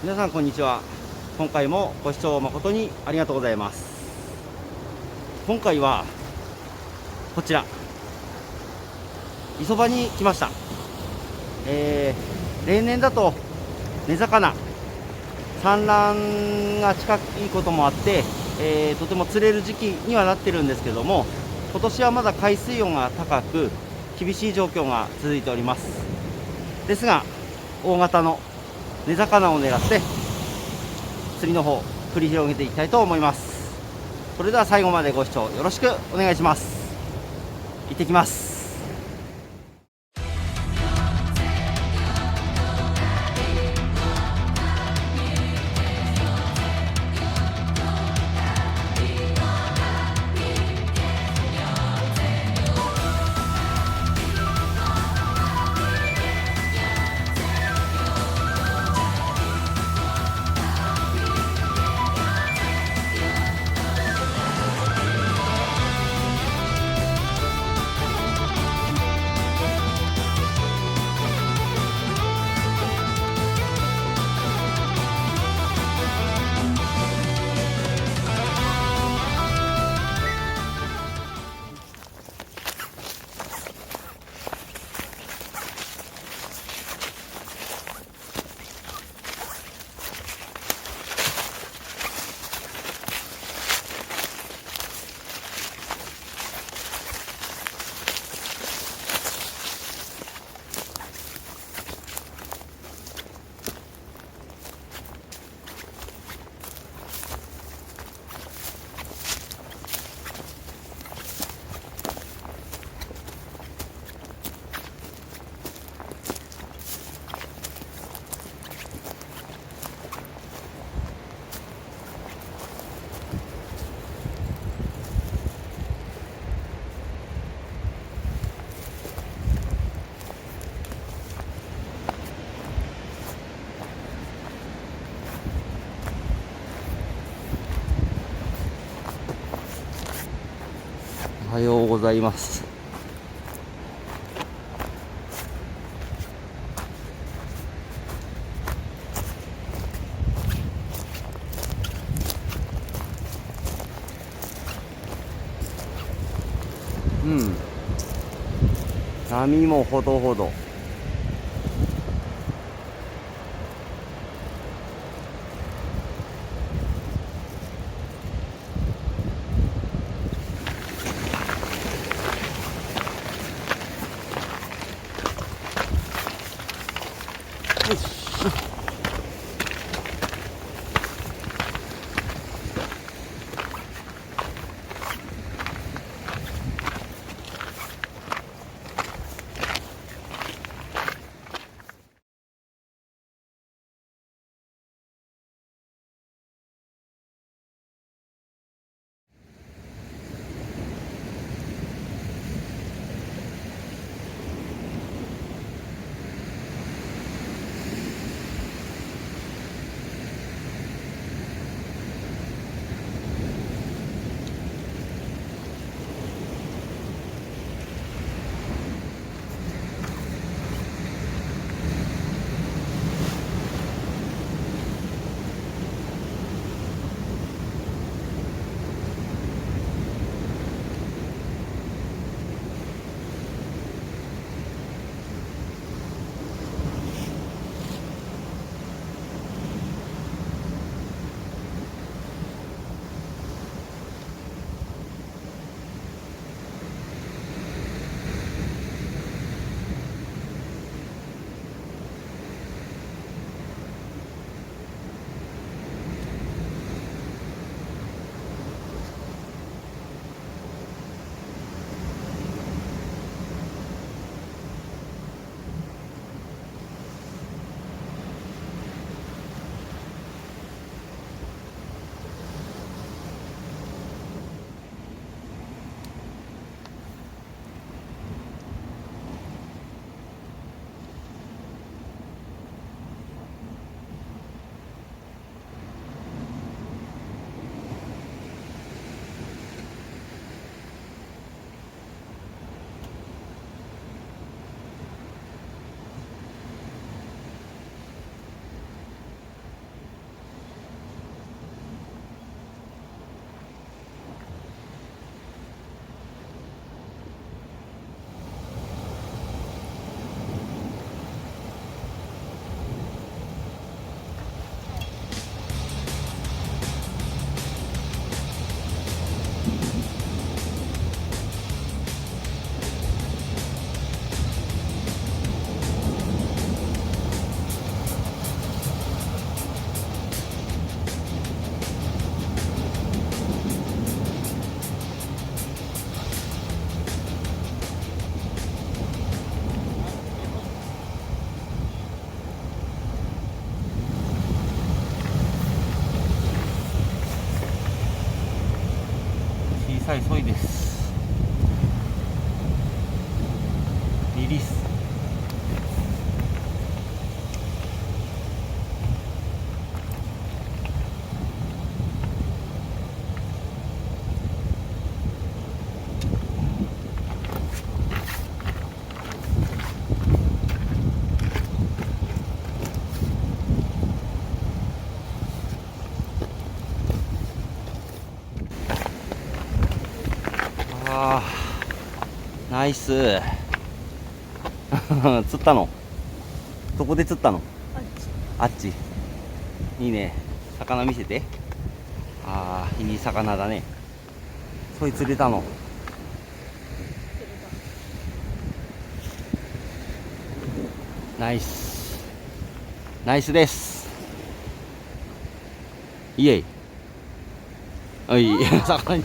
皆さんこんにちは。今回もご視聴誠にありがとうございます。今回はこちら磯場に来ました。例年だと根魚産卵が近いこともあって、とても釣れる時期にはなってるんですけども、今年はまだ海水温が高く厳しい状況が続いております。ですが大型の根魚を狙って釣りの方繰り広げていきたいと思います。それでは最後までご視聴よろしくお願いします。行ってきます。おはようございます。波もほどほど。よし。リリース。あー、ナイス。釣ったの？どこで釣ったの？あっち。いいね。魚見せて。ああ、いい魚だね。そい釣れたの？ナイス。ナイスです。イエイ。はい、魚に。